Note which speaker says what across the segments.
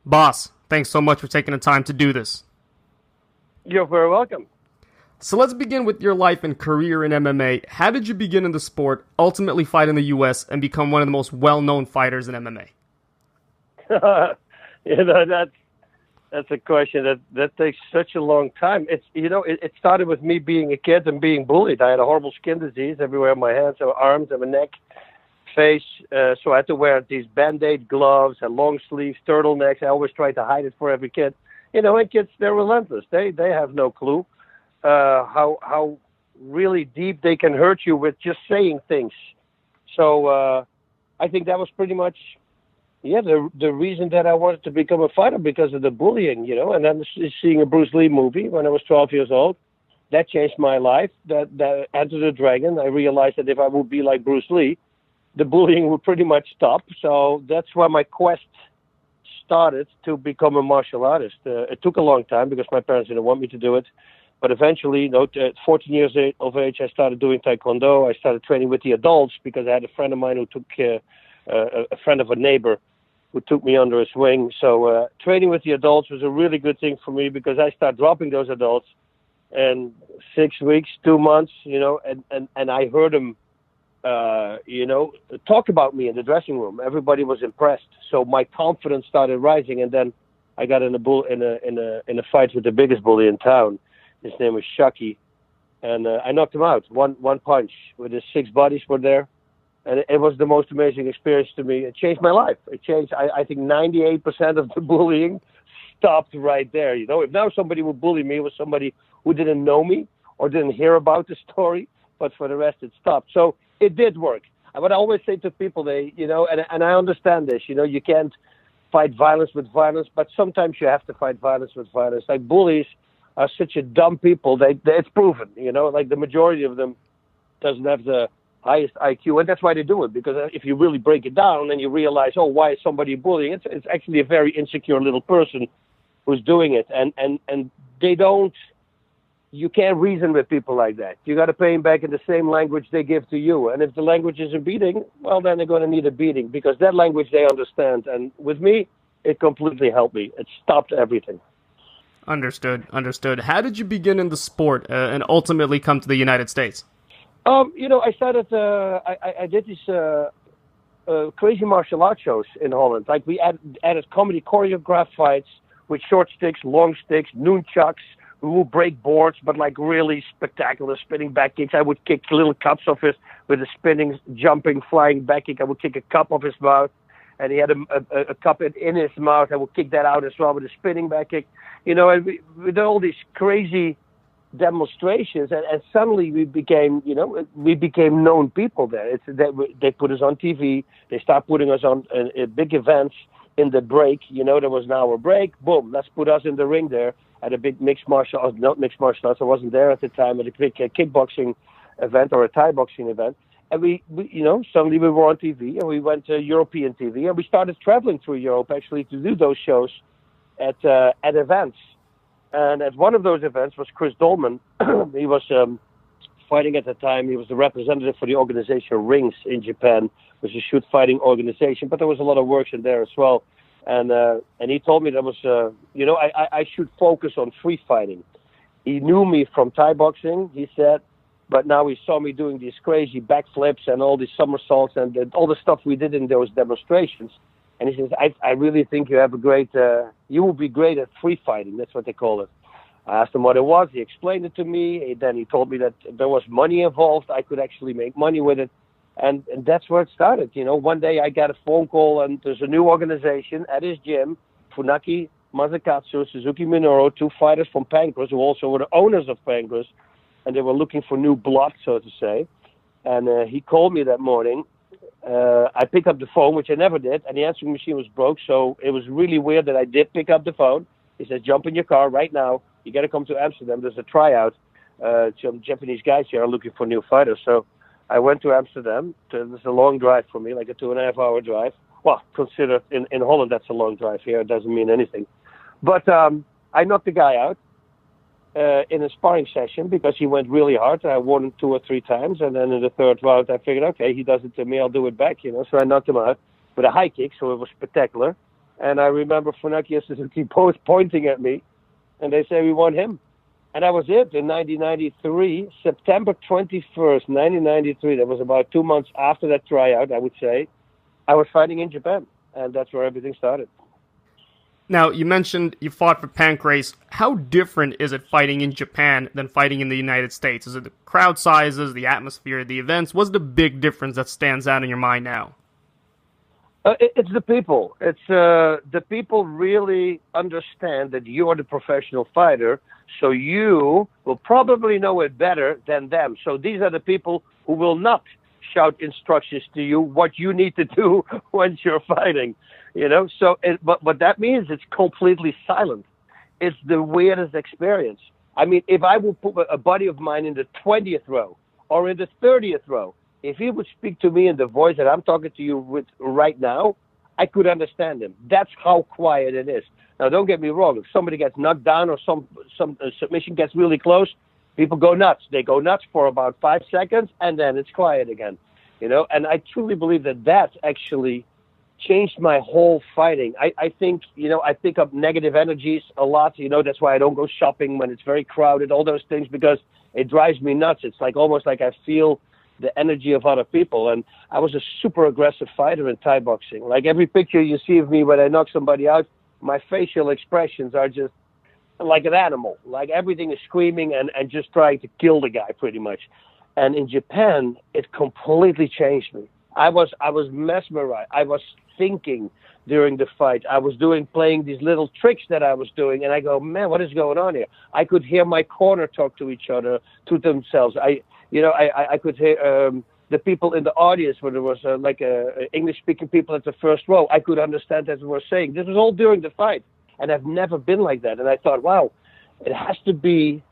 Speaker 1: Boss, thanks so much for taking the time to do this.
Speaker 2: You're very welcome.
Speaker 1: So let's begin with your life and career in MMA. How did you begin in the sport, ultimately fight in the US, and become one of the most well-known fighters in MMA?
Speaker 2: That's a question that takes such a long time. It started with me being a kid and being bullied. I had a horrible skin disease everywhere on my hands, and arms, and my neck, face. So I had to wear these Band-Aid gloves and long sleeves, turtlenecks. I always tried to hide it for every kid. And kids, they're relentless. They have no clue how really deep they can hurt you with just saying things. So I think that was pretty much the reason that I wanted to become a fighter, because of the bullying. And then seeing a Bruce Lee movie when I was 12 years old, that changed my life. That Enter the Dragon, I realized that if I would be like Bruce Lee, the bullying would pretty much stop. So that's why my quest started to become a martial artist. It took a long time because my parents didn't want me to do it. But eventually, at 14 years of age, I started doing Taekwondo. I started training with the adults because I had a friend of mine who took a friend of a neighbor who took me under his wing. So training with the adults was a really good thing for me because I started dropping those adults. And 6 weeks, 2 months, and I heard them talk about me in the dressing room. Everybody was impressed. So my confidence started rising, and then I got in a fight with the biggest bully in town. His name was Shucky, and I knocked him out. One punch with his 6 buddies were there, and it was the most amazing experience to me. It changed my life. It changed. I think 98% of the bullying stopped right there. If now somebody would bully me, it was somebody who didn't know me or didn't hear about the story, but for the rest, it stopped. So it did work. But I always say to people, and I understand this, you can't fight violence with violence, but sometimes you have to fight violence with violence. Like bullies are such a dumb people. It's proven, like the majority of them doesn't have the highest IQ, and that's why they do it. Because if you really break it down and you realize, why is somebody bullying? It's actually a very insecure little person who's doing it, and they don't. You can't reason with people like that. You got to pay them back in the same language they give to you. And if the language is a beating, well, then they're going to need a beating because that language they understand. And with me, it completely helped me. It stopped everything.
Speaker 1: Understood. How did you begin in the sport and ultimately come to the United States?
Speaker 2: I started. I did these crazy martial arts shows in Holland. Like we added comedy choreographed fights with short sticks, long sticks, nunchucks. We would break boards, but like really spectacular spinning back kicks. I would kick little cups off his with a spinning, jumping, flying back kick. I would kick a cup off his mouth, and he had a cup in his mouth. I would kick that out as well with a spinning back kick. And we did all these crazy demonstrations, and suddenly we became known people there. They put us on TV. They start putting us on big events in the break. There was an hour break. Boom, let's put us in the ring there at a big not mixed martial arts. I wasn't there at the time, at a big kickboxing event or a Thai boxing event. And we suddenly we were on TV, and we went to European TV, and we started traveling through Europe actually to do those shows at events. And at one of those events was Chris Dolman. He was fighting at the time. He was the representative for the organization Rings in Japan, which is a shoot fighting organization. But there was a lot of work in there as well. And he told me that was, I should focus on free fighting. He knew me from Thai boxing, he said, but now he saw me doing these crazy backflips and all these somersaults and all the stuff we did in those demonstrations. And he says, I really think you have you will be great at free fighting. That's what they call it. I asked him what it was. He explained it to me. Then he told me that there was money involved. I could actually make money with it. And that's where it started. One day I got a phone call, and there's a new organization at his gym, Funaki Masakatsu, Suzuki Minoru, 2 fighters from Pancrase, who also were the owners of Pancrase, and they were looking for new blood, so to say. And he called me that morning. I picked up the phone, which I never did, and the answering machine was broke, so it was really weird that I did pick up the phone. He says, jump in your car right now. You got to come to Amsterdam. There's a tryout. Some Japanese guys here are looking for new fighters. So I went to Amsterdam. It's a long drive for me, like a 2.5-hour drive. Well, consider in Holland that's a long drive. Here it doesn't mean anything. But I knocked the guy out in a sparring session because he went really hard. I won him 2 or 3 times, and then in the 3rd round I figured, okay, he does it to me, I'll do it back. So I knocked him out with a high kick, so it was spectacular. And I remember Funaki and Suzuki both pointing at me, and they say, we want him. And that was it in 1993, September 21st, 1993. That was about 2 months after that tryout, I would say. I was fighting in Japan, and that's where everything started.
Speaker 1: Now, you mentioned you fought for Pancrase. How different is it fighting in Japan than fighting in the United States? Is it the crowd sizes, the atmosphere, the events? What's the big difference that stands out in your mind now?
Speaker 2: It's the people. It's the people really understand that you are the professional fighter, so you will probably know it better than them. So these are the people who will not shout instructions to you what you need to do once you're fighting. So but that means it's completely silent. It's the weirdest experience. I mean, if I would put a buddy of mine in the 20th row or in the 30th row, if he would speak to me in the voice that I'm talking to you with right now, I could understand him. That's how quiet it is. Now, don't get me wrong. If somebody gets knocked down or some submission gets really close, people go nuts. They go nuts for about 5 seconds, and then it's quiet again. And I truly believe that actually changed my whole fighting. I think, I pick up negative energies a lot. That's why I don't go shopping when it's very crowded, all those things, because it drives me nuts. It's like almost like I feel the energy of other people. And I was a super aggressive fighter in Thai boxing. Like every picture you see of me when I knock somebody out, my facial expressions are just like an animal. Like everything is screaming and just trying to kill the guy pretty much. And in Japan, it completely changed me. I was mesmerized. I was thinking during the fight. I was playing these little tricks that I was doing, and I go, man, what is going on here? I could hear my corner talk to each other, to themselves. I could hear the people in the audience when there was English-speaking people at the first row. I could understand what they were saying. This was all during the fight, and I've never been like that. And I thought, wow, it has to be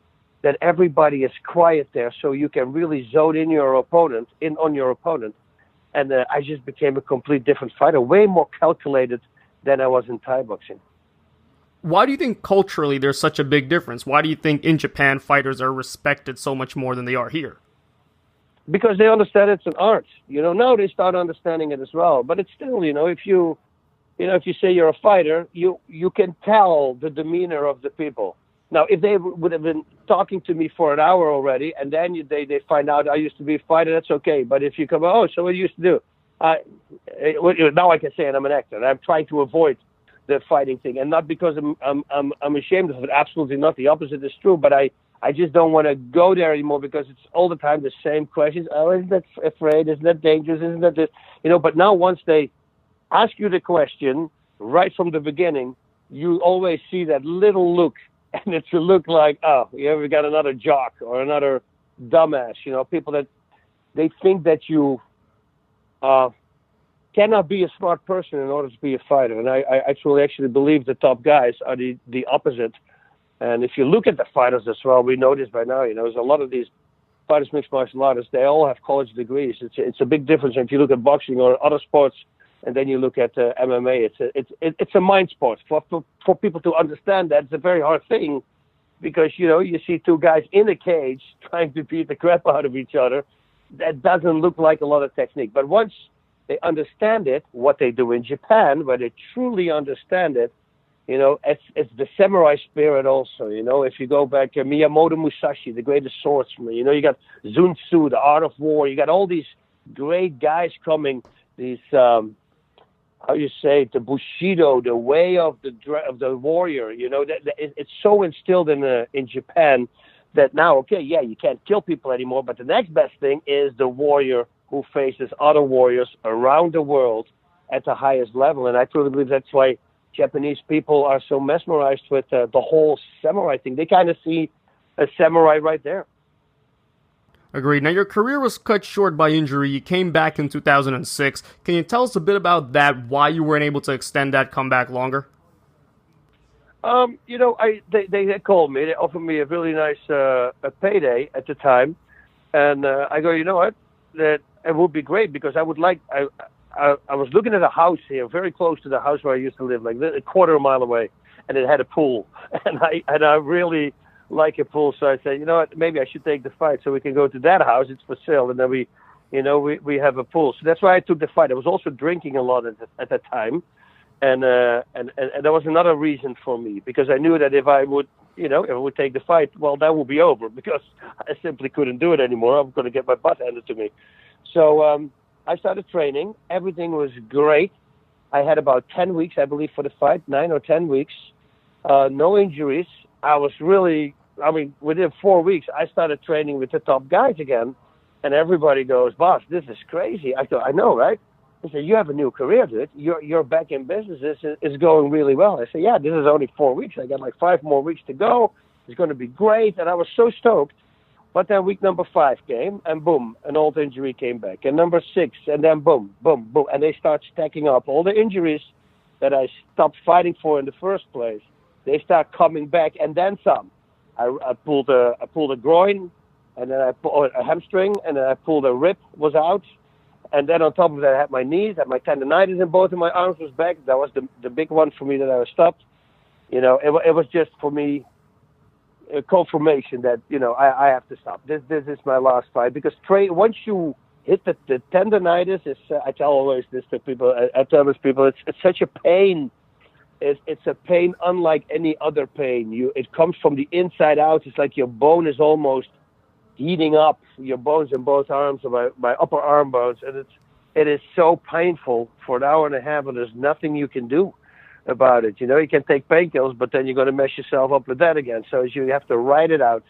Speaker 2: that everybody is quiet there so you can really zone in on your opponent. And I just became a complete different fighter, way more calculated than I was in Thai boxing.
Speaker 1: Why do you think culturally there's such a big difference? Why do you think in Japan fighters are respected so much more than they are here?
Speaker 2: Because they understand it's an art. Now they start understanding it as well. But it's still, if you say you're a fighter, you can tell the demeanor of the people. Now, if they would have been talking to me for an hour already, and then they find out I used to be a fighter, that's okay. But if you come, oh, so what you used to do? Now I can say I'm an actor. And I'm trying to avoid the fighting thing, and not because I'm ashamed of it. Absolutely not. The opposite is true. But I just don't want to go there anymore because it's all the time the same questions. Oh, isn't that afraid? Isn't that dangerous? Isn't that this? But now once they ask you the question right from the beginning, you always see that little look. And it's a look like, oh, you ever got another jock or another dumbass, people that they think that you cannot be a smart person in order to be a fighter. And I truly actually believe the top guys are the opposite. And if you look at the fighters as well, we know this by now, there's a lot of these fighters, mixed martial artists, they all have college degrees. It's a big difference if you look at boxing or other sports. And then you look at MMA. It's a mind sport. For people to understand that, it's a very hard thing because you see two guys in a cage trying to beat the crap out of each other. That doesn't look like a lot of technique. But once they understand it, what they do in Japan, where they truly understand it, it's the samurai spirit also. If you go back, Miyamoto Musashi, the greatest swordsman. You got Sun Tzu, the art of war. You got all these great guys coming. These the Bushido, the way of the warrior, it's so instilled in Japan that now, okay, yeah, you can't kill people anymore, but the next best thing is the warrior who faces other warriors around the world at the highest level. And I truly believe that's why Japanese people are so mesmerized with the whole samurai thing. They kind of see a samurai right there.
Speaker 1: Agreed. Now, your career was cut short by injury. You came back in 2006. Can you tell us a bit about that, why you weren't able to extend that comeback longer? They called me. They offered me a really nice a payday at the time. And I go, you know what? That it would be great because I would like... I was looking at a house here, very close to the house where I used to live, like a quarter of a mile away. And it had a pool. And I really... like a pool, so I said, you know what, maybe I should take the fight so we can go to that house, it's for sale, and then we have a pool. So that's why I took the fight. I was also drinking a lot at that time,
Speaker 2: And that was another reason for me, because I knew that if I would, if I would take the fight, well, that would be over, because I simply couldn't do it anymore. I'm going to get my butt handed to me. So I started training. Everything was great. I had about 10 weeks, I believe, for the fight, 9 or 10 weeks. No injuries. I was really, within 4 weeks, I started training with the top guys again. And everybody goes, "Boss, this is crazy." I go, "I know, right?" They say, "You have a new career, dude. You're back in business. It's going really well." I say, "Yeah, this is only 4 weeks. I got like 5 more weeks to go. It's going to be great." And I was so stoked. But then week number 5 came, and boom, an old injury came back. And number 6, and then boom, boom, boom. And they start stacking up. All the injuries that I stopped fighting for in the first place, they start coming back, and then some. I pulled a groin, and then I pulled a hamstring, and then I pulled a rib, was out. And then on top of that, I had my knees, had my tendonitis in both of my arms was back. That was the big one for me that I was stopped. It was just for me a confirmation that, I have to stop. This is my last fight, because once you hit the tendonitis, I tell always this to people. I tell these people, it's such a pain. It's a pain unlike any other pain. It comes from the inside out. It's like your bone is almost heating up, your bones in both arms, or my upper arm bones, and it is so painful for an hour and a half, and there's nothing you can do about it. You can take painkillers, but then you're going to mess yourself up with that again. So you have to ride it out.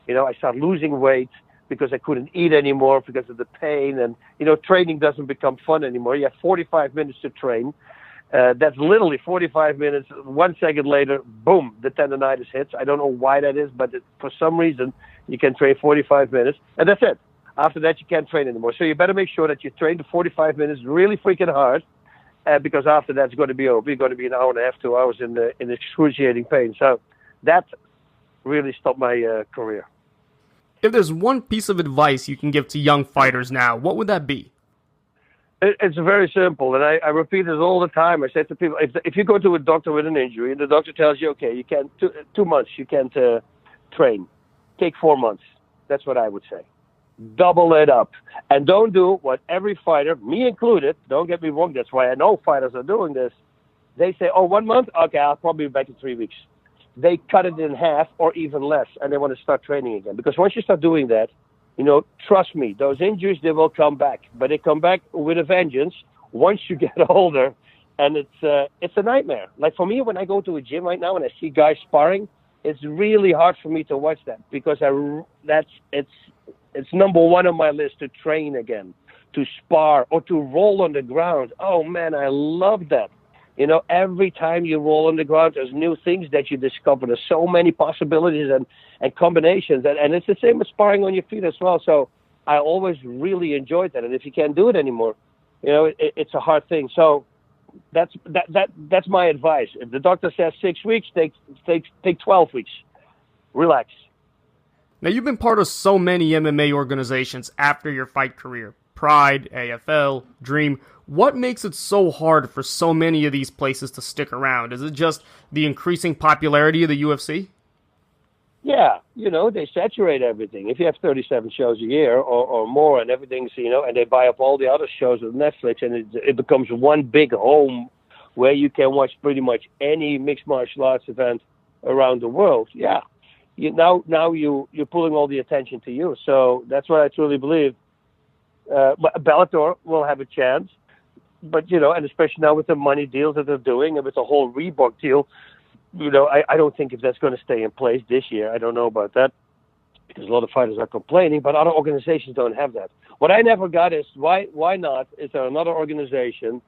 Speaker 2: I started losing weight because I couldn't eat anymore because of the pain, and training doesn't become fun anymore. You have 45 minutes to train. That's literally 45 minutes. 1 second later, boom, the tendonitis hits. I don't know why that is, but for some reason, you can train 45 minutes, and that's it. After that, you can't train anymore. So you better make sure that you train the 45 minutes really freaking hard, because after that, it's going to be over. You're going to be an hour and a half, 2 hours in excruciating pain. So that really stopped my career.
Speaker 3: If there's one piece of advice you can give to young fighters now, what would that be?
Speaker 2: It's very simple, and I repeat this all the time. I say to people, if you go to a doctor with an injury, and the doctor tells you, okay, you can't, 2 months, you can't train. Take 4 months. That's what I would say. Double it up. And don't do what every fighter, me included, don't get me wrong, that's why I know fighters are doing this. They say, 1 month? Okay, I'll probably be back in 3 weeks. They cut it in half or even less, and they want to start training again. Because once you start doing that, trust me, those injuries, they will come back. But they come back with a vengeance once you get older, and it's a nightmare. Like for me, when I go to a gym right now and I see guys sparring, it's really hard for me to watch that, because it's number one on my list to train again, to spar or to roll on the ground. Oh man, I love that. Every time you roll on the ground, there's new things that you discover. There's so many possibilities and combinations, and it's the same as sparring on your feet as well. So I always really enjoyed that, and if you can't do it anymore, it's a hard thing. So that's my advice. If the doctor says 6 weeks, take 12 weeks. Relax.
Speaker 3: Now, you've been part of so many MMA organizations after your fight career. Pride, AFL, Dream. What makes it so hard for so many of these places to stick around? Is it just the increasing popularity of the UFC?
Speaker 2: Yeah, they saturate everything. If you have 37 shows a year or more, and everything's, and they buy up all the other shows with Netflix, and it becomes one big home where you can watch pretty much any mixed martial arts event around the world. Yeah, now you're pulling all the attention to you. So that's what I truly believe. Bellator will have a chance, but and especially now with the money deals that they're doing, and with the whole Reebok deal, I don't think if that's going to stay in place this year. I don't know about that, because a lot of fighters are complaining, but other organizations don't have that. What I never got is why not? Is there another organization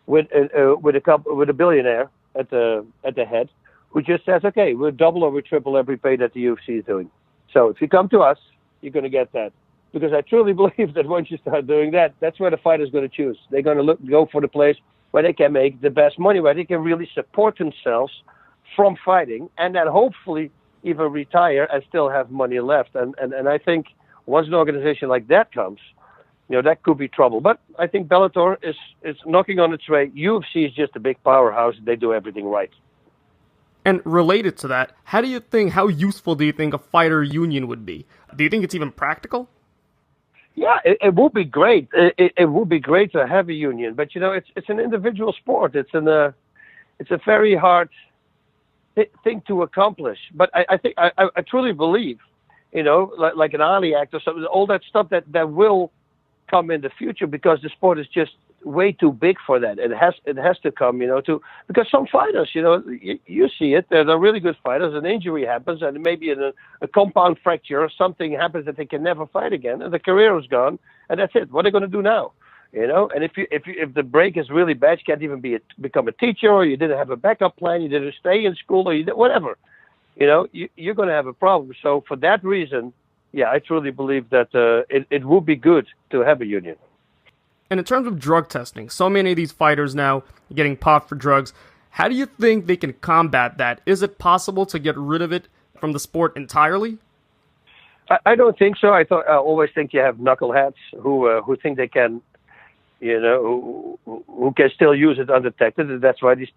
Speaker 2: with a billionaire at the head who just says, okay, we'll double or we triple every pay that the UFC is doing. So if you come to us, you're going to get that. Because I truly believe that once you start doing that, that's where the fighter's going to choose. They're going to go for the place where they can make the best money, where they can really support themselves from fighting, and then hopefully even retire and still have money left. And I think once an organization like that comes, that could be trouble. But I think Bellator is knocking on its way. UFC is just a big powerhouse. They do everything right.
Speaker 3: And related to that, how useful do you think a fighter union would be? Do you think it's even practical?
Speaker 2: Yeah, it would be great. It would be great to have a union, but it's an individual sport. It's it's a very hard thing to accomplish. But I think I truly believe, like an Ali Act or something, all that stuff that will come in the future, because the sport is just way too big for that. It has to come, because some fighters, you see it, they're really good fighters, an injury happens, and maybe a compound fracture or something happens that they can never fight again, and the career is gone, and that's it. What are they going to do now? And if the break is really bad, you can't even become a teacher, or you didn't have a backup plan, you didn't stay in school, or you did whatever, you're going to have a problem. So for that reason, yeah, I truly believe that it would be good to have a union.
Speaker 3: And in terms of drug testing, so many of these fighters now are getting popped for drugs. How do you think they can combat that? Is it possible to get rid of it from the sport entirely?
Speaker 2: I don't think so. I always think you have knuckleheads who think they can, who can still use it undetected, and that's why these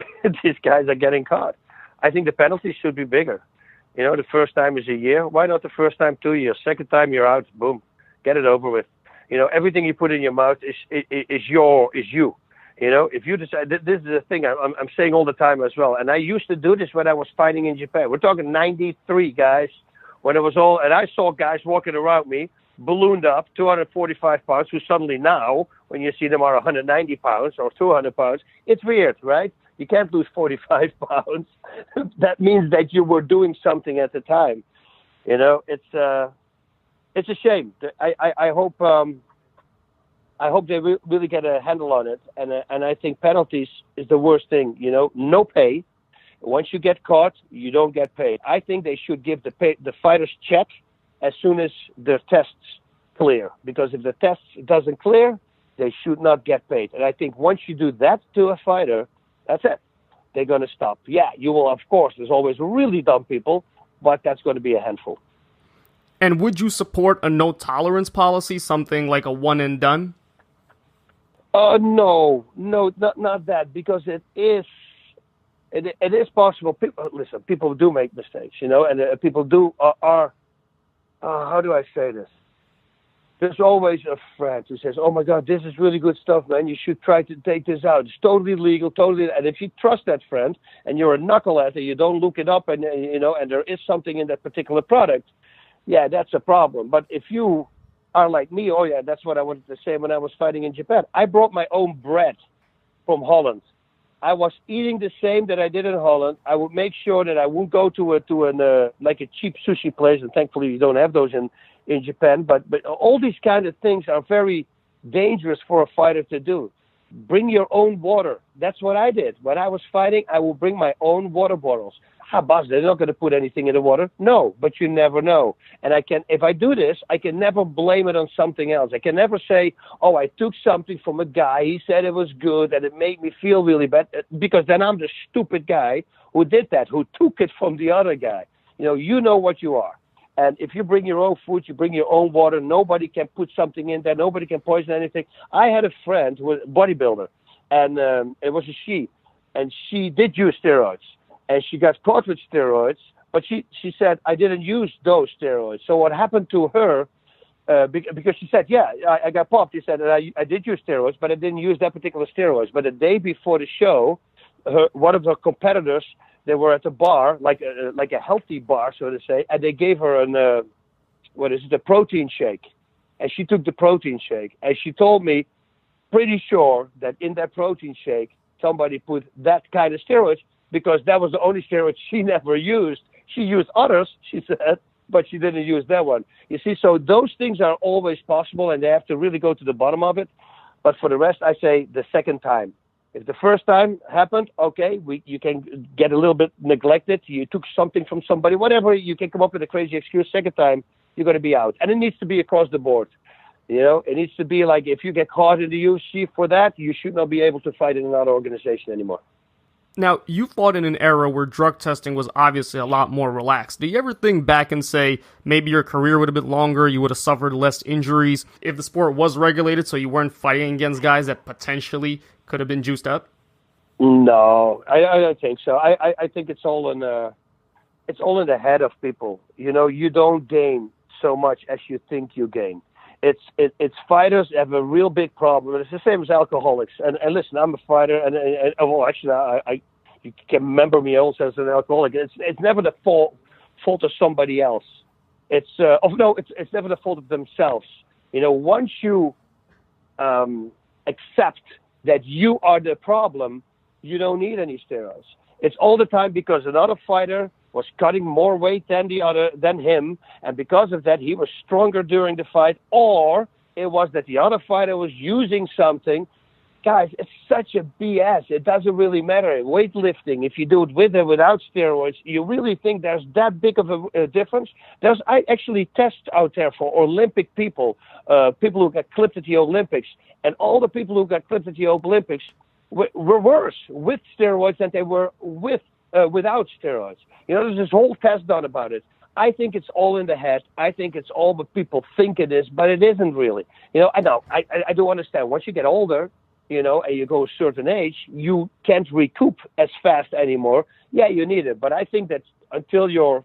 Speaker 2: guys are getting caught. I think the penalties should be bigger. The first time is a year. Why not the first time 2 years? Second time you're out. Boom, get it over with. Everything you put in your mouth is you. If you decide, this is the thing I'm saying all the time as well. And I used to do this when I was fighting in Japan. We're talking 93, guys. When it was all, and I saw guys walking around me, ballooned up, 245 pounds, who suddenly now, when you see them are 190 pounds or 200 pounds, it's weird, right? You can't lose 45 pounds. That means that you were doing something at the time. It's a shame. I hope they really get a handle on it. And I think penalties is the worst thing. No pay. Once you get caught, you don't get paid. I think they should give the fighters check as soon as their tests clear. Because if the test doesn't clear, they should not get paid. And I think once you do that to a fighter, that's it. They're going to stop. Yeah, you will, of course. There's always really dumb people, but that's going to be a handful.
Speaker 3: And would you support a no-tolerance policy, something like a one and done?
Speaker 2: No, not that, because it is possible. People do make mistakes, and people do are how do I say this? There's always a friend who says, "Oh my God, this is really good stuff, man. You should try to take this out. It's totally legal, totally." And if you trust that friend, and you're a knucklehead, and you don't look it up, and and there is something in that particular product, yeah, that's a problem. But if you are like me, oh yeah, that's what I wanted to say when I was fighting in Japan. I brought my own bread from Holland. I was eating the same that I did in Holland. I would make sure that I wouldn't go to a cheap sushi place, and thankfully you don't have those in Japan. But all these kind of things are very dangerous for a fighter to do. Bring your own water. That's what I did. When I was fighting, I would bring my own water bottles. Bas, they're not going to put anything in the water. No, but you never know. And if I do this, I can never blame it on something else. I can never say, oh, I took something from a guy. He said it was good and it made me feel really bad. Because then I'm the stupid guy who did that, who took it from the other guy. You know what you are. And if you bring your own food, you bring your own water, nobody can put something in there. Nobody can poison anything. I had a friend who was a bodybuilder, and it was a she. And she did use steroids. And she got caught with steroids, but she said, I didn't use those steroids. So what happened to her, because she said, yeah, I got popped. She said, I did use steroids, but I didn't use that particular steroids. But the day before the show, one of her competitors, they were at a bar, like a healthy bar, so to say, and they gave her a protein shake. And she took the protein shake. And she told me, pretty sure that in that protein shake, somebody put that kind of steroids, because that was the only steroid she never used. She used others, she said, but she didn't use that one. You see, so those things are always possible, and they have to really go to the bottom of it. But for the rest, I say the second time. If the first time happened, okay, you can get a little bit neglected. You took something from somebody, whatever. You can come up with a crazy excuse. Second time, you're going to be out. And it needs to be across the board. It needs to be like, if you get caught in the UFC for that, you should not be able to fight in another organization anymore.
Speaker 3: Now, you fought in an era where drug testing was obviously a lot more relaxed. Do you ever think back and say maybe your career would have been longer, you would have suffered less injuries if the sport was regulated so you weren't fighting against guys that potentially could have been juiced up?
Speaker 2: No, I don't think so. I think it's all in the head of people. You don't gain so much as you think you gain. It's fighters have a real big problem. It's the same as alcoholics. And listen, I'm a fighter, and well, actually, You can remember me also as an alcoholic. It's never the fault of somebody else. It's never the fault of themselves. Once you accept that you are the problem, you don't need any steroids. It's all the time because another fighter was cutting more weight than him, and because of that, he was stronger during the fight, or it was that the other fighter was using something. Guys, it's such a BS. It doesn't really matter. Weightlifting, if you do it with or without steroids, you really think there's that big of a difference? I actually test out there for Olympic people who got clipped at the Olympics, and all the people who got clipped at the Olympics were worse with steroids than they were without steroids. There's this whole test done about it. I think it's all in the head. I think it's all what people think it is, but it isn't really. I know. I do understand. Once you get older, and you go a certain age, you can't recoup as fast anymore. Yeah, you need it. But I think that until you're,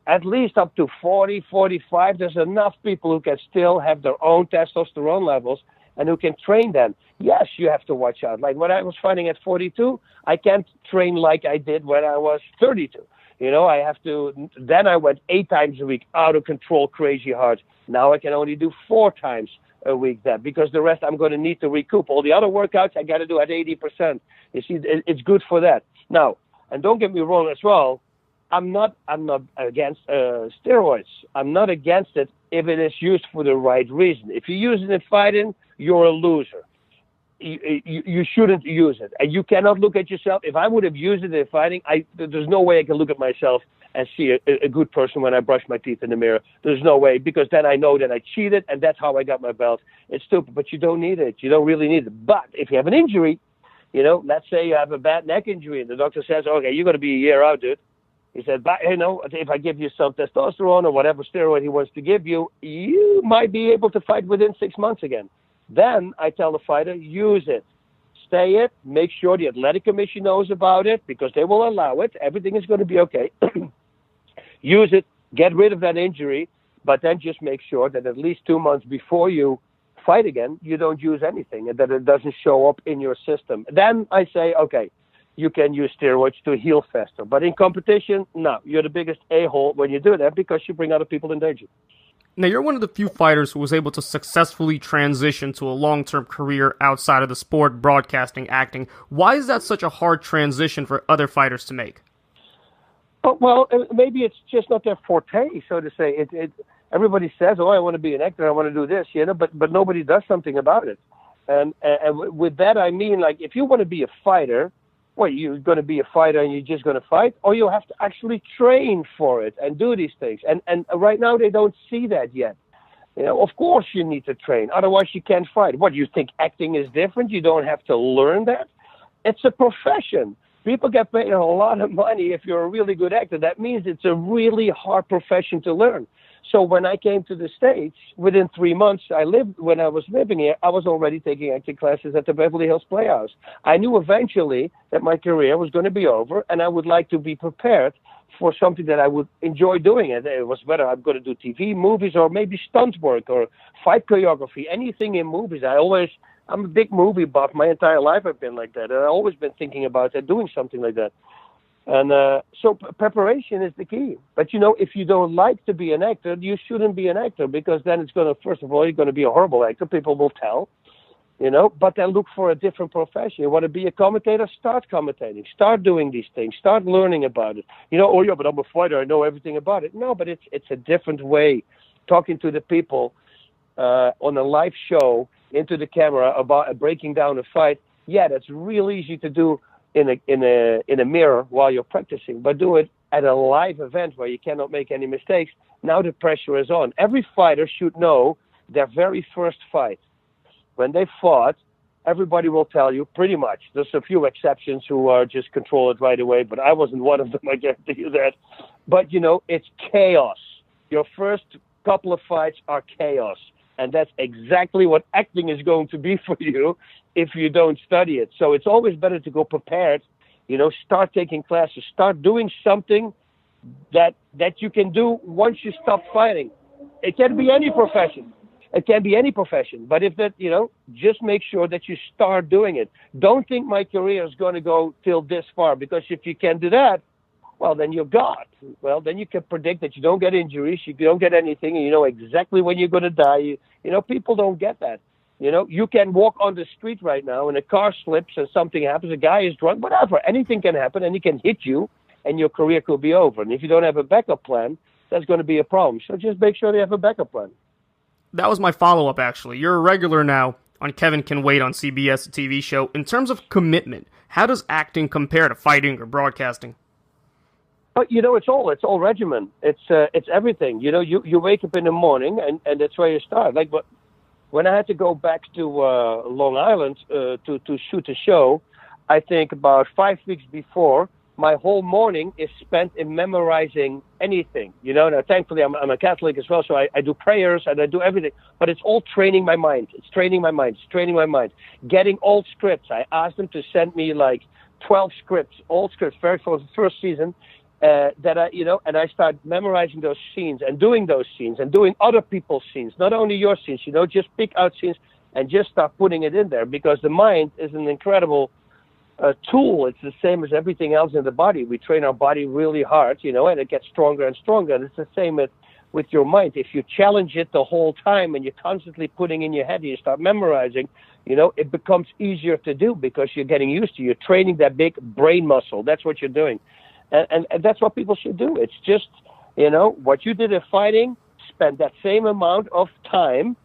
Speaker 2: at least up to 40, 45, there's enough people who can still have their own testosterone levels and who can train them. Yes, you have to watch out. Like when I was fighting at 42, I can't train like I did when I was 32. I have to, then I went 8 times a week, out of control, crazy hard. Now I can only do 4 times a week then, because the rest I'm going to need to recoup. All the other workouts I got to do at 80%. You see, it's good for that. Now, and don't get me wrong as well, I'm not against steroids. I'm not against it if it is used for the right reason. If you use it in fighting, you're a loser. You shouldn't use it. And you cannot look at yourself. If I would have used it in fighting, there's no way I can look at myself and see a good person when I brush my teeth in the mirror. There's no way, because then I know that I cheated, and that's how I got my belt. It's stupid, but you don't need it. You don't really need it. But if you have an injury, let's say you have a bad neck injury, and the doctor says, okay, you're going to be a year out, dude. He said, but, if I give you some testosterone or whatever steroid he wants to give you, you might be able to fight within 6 months again. Then I tell the fighter, use it. Stay it. Make sure the athletic commission knows about it, because they will allow it. Everything is going to be okay. Use it. Get rid of that injury. But then just make sure that at least 2 months before you fight again, you don't use anything, and that it doesn't show up in your system. Then I say, okay, you can use steroids to heal faster. But in competition, no, you're the biggest a-hole when you do that, because you bring other people in danger.
Speaker 3: Now, you're one of the few fighters who was able to successfully transition to a long-term career outside of the sport, broadcasting, acting. Why is that such a hard transition for other fighters to make?
Speaker 2: Well, maybe it's just not their forte, so to say. Everybody says, I want to be an actor, I want to do this, but nobody does something about it. And with that, I mean, like, if you want to be a fighter, you're going to be a fighter and you're just going to fight, or you have to actually train for it and do these things. And right now they don't see that yet. Of course you need to train, otherwise you can't fight. What, you think acting is different? You don't have to learn that? It's a profession. People get paid a lot of money if you're a really good actor. That means it's a really hard profession to learn. So when I came to the States, within 3 months, when I was living here, I was already taking acting classes at the Beverly Hills Playhouse. I knew eventually that my career was going to be over, and I would like to be prepared for something that I would enjoy doing. It was whether I'm going to do TV, movies, or maybe stunt work or fight choreography, anything in movies. I'm a big movie buff. My entire life I've been like that. And I've always been thinking about doing something like that. And so preparation is the key. But, if you don't like to be an actor, you shouldn't be an actor, because then it's going to, first of all, you're going to be a horrible actor. People will tell, but then look for a different profession. You want to be a commentator? Start commentating. Start doing these things. Start learning about it. But I'm a fighter. I know everything about it. No, but it's a different way. Talking to the people on a live show into the camera about breaking down a fight. Yeah, that's real easy to do in a mirror while you're practicing, but do it at a live event where you cannot make any mistakes. Now the pressure is on. Every fighter should know their very first fight. When they fought, everybody will tell you, pretty much. There's a few exceptions who are just control it right away, but I wasn't one of them, I guarantee you that. But, it's chaos. Your first couple of fights are chaos. And that's exactly what acting is going to be for you if you don't study it. So it's always better to go prepared, start taking classes, start doing something that you can do once you stop fighting. It can be any profession. It can be any profession, but if that, just make sure that you start doing it. Don't think my career is going to go till this far, because if you can do that, well, then you're God. Well, then you can predict that you don't get injuries, you don't get anything, and you know exactly when you're going to die. People don't get that. You can walk on the street right now and a car slips and something happens, a guy is drunk, whatever. Anything can happen, and he can hit you, and your career could be over. And if you don't have a backup plan, that's going to be a problem. So just make sure you have a backup plan.
Speaker 3: That was my follow-up, actually. You're a regular now on Kevin Can Wait on CBS, a TV show. In terms of commitment, how does acting compare to fighting or broadcasting?
Speaker 2: It's all regimen. It's everything. You wake up in the morning, and that's where you start. Like, when I had to go back to Long Island to shoot a show, I think about 5 weeks before, my whole morning is spent in memorizing anything. Now thankfully I'm a Catholic as well, so I do prayers and I do everything. But it's all training my mind. It's training my mind. Getting old scripts. I asked them to send me like 12 scripts, old scripts, for the first season. And I start memorizing those scenes and doing those scenes and doing other people's scenes, not only your scenes, just pick out scenes and just start putting it in there, because the mind is an incredible tool. It's the same as everything else in the body. We train our body really hard, and it gets stronger and stronger. And it's the same with your mind. If you challenge it the whole time and you're constantly putting in your head and you start memorizing, it becomes easier to do because you're getting used to it. You're training that big brain muscle. That's what you're doing. And that's what people should do. It's just, what you did in fighting, spend that same amount of time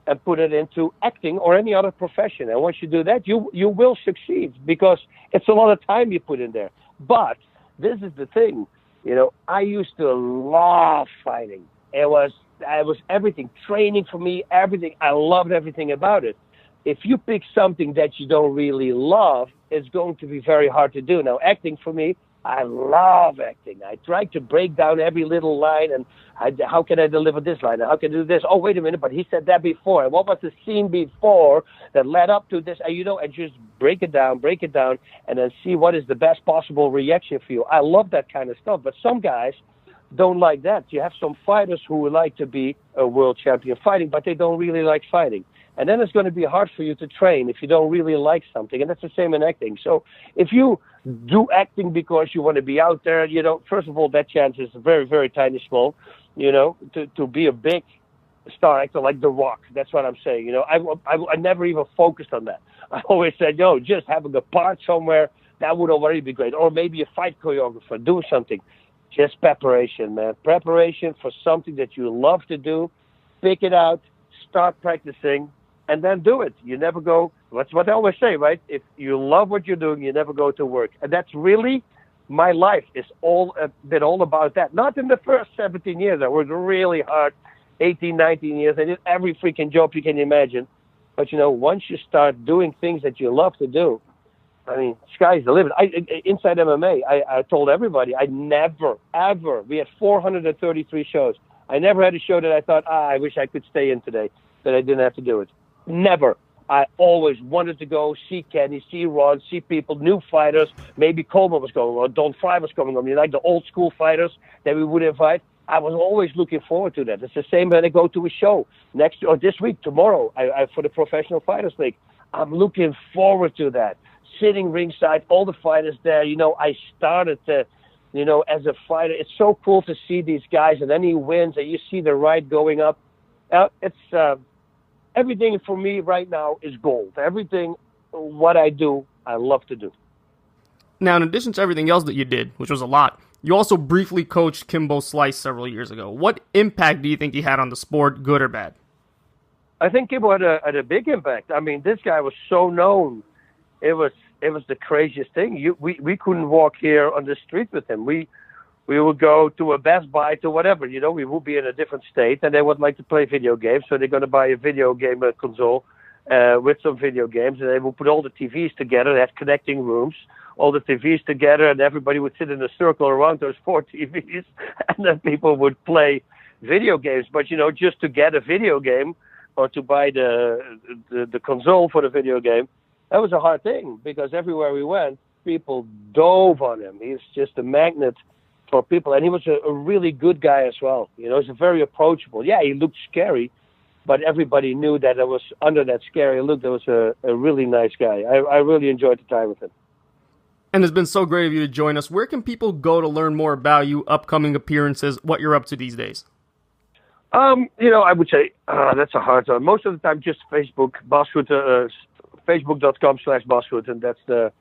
Speaker 2: and put it into acting or any other profession. And once you do that, you will succeed, because it's a lot of time you put in there. But this is the thing, I used to love fighting. It was everything, training for me, everything. I loved everything about it. If you pick something that you don't really love, it's going to be very hard to do. Now, acting for me, I love acting. I try to break down every little line and how can I deliver this line? How can I do this? Oh, wait a minute, but he said that before. And what was the scene before that led up to this? And just break it down, and then see what is the best possible reaction for you. I love that kind of stuff. But some guys don't like that. You have some fighters who would like to be a world champion fighting, but they don't really like fighting. And then it's going to be hard for you to train if you don't really like something. And that's the same in acting. So if you do acting because you want to be out there, first of all, that chance is very, very tiny, small, to be a big star actor like The Rock. That's what I'm saying. I never even focused on that. I always said, just having a part somewhere, that would already be great. Or maybe a fight choreographer, do something. Just preparation, man. Preparation for something that you love to do. Pick it out, start practicing, and then do it. You never go, that's what I always say, right? If you love what you're doing, you never go to work. And that's really my life is all about that. Not in the first 17 years. I worked really hard, 18, 19 years. I did every freaking job you can imagine. But, once you start doing things that you love to do, I mean, sky's the limit. Inside MMA, I told everybody, I never, ever, we had 433 shows. I never had a show that I thought, I wish I could stay in today, that I didn't have to do it. Never. I always wanted to go see Kenny, see Ron, see people, new fighters. Maybe Coleman was going on, Don Fry was coming on. Like the old school fighters that we would invite. I was always looking forward to that. It's the same when I go to a show this week, tomorrow, I for the Professional Fighters League. I'm looking forward to that. Sitting ringside, all the fighters there. I started to, as a fighter. It's so cool to see these guys, and then he wins, and you see the ride going up. It's everything for me right now is gold. Everything, what I do, I love to do.
Speaker 3: Now, in addition to everything else that you did, which was a lot, you also briefly coached Kimbo Slice several years ago. What impact do you think he had on the sport, good or bad?
Speaker 2: I think Kimbo had a big impact. I mean, this guy was so known. It was the craziest thing. We couldn't walk here on the street with him. We would go to a Best Buy, to whatever, we would be in a different state, and they would like to play video games, so they're going to buy a video game console with some video games, and they would put all the TVs together. They had connecting rooms, all the TVs together, and everybody would sit in a circle around those 4 TVs, and then people would play video games. But, just to get a video game or to buy the console for the video game, that was a hard thing, because everywhere we went, people dove on him. He's just a magnet for people, and he was a really good guy as well. He's very approachable. Yeah, he looked scary, but everybody knew that I was under that scary look. There was a really nice guy. I really enjoyed the time with him.
Speaker 3: And it's been so great of you to join us. Where can people go to learn more about you, upcoming appearances, what you're up to these days?
Speaker 2: I would say that's a hard one. Most of the time, just Facebook, Bas Rutten, Facebook.com/Bas Rutten. That's the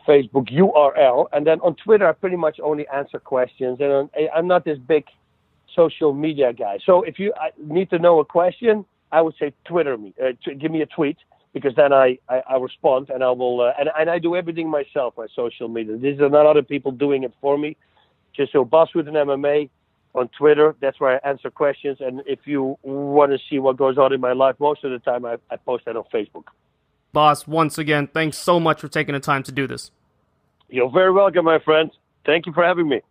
Speaker 2: Facebook URL. And then on Twitter, I pretty much only answer questions. And I'm not this big social media guy. So if you need to know a question, I would say Twitter me. Give me a tweet, because then I respond, and I will and I do everything myself on social media. These are not other people doing it for me. Just so Bas Rutten MMA on Twitter. That's where I answer questions. And if you want to see what goes on in my life, most of the time I post that on Facebook.
Speaker 3: Bas, once again, thanks so much for taking the time to do this.
Speaker 2: You're very welcome, my friend. Thank you for having me.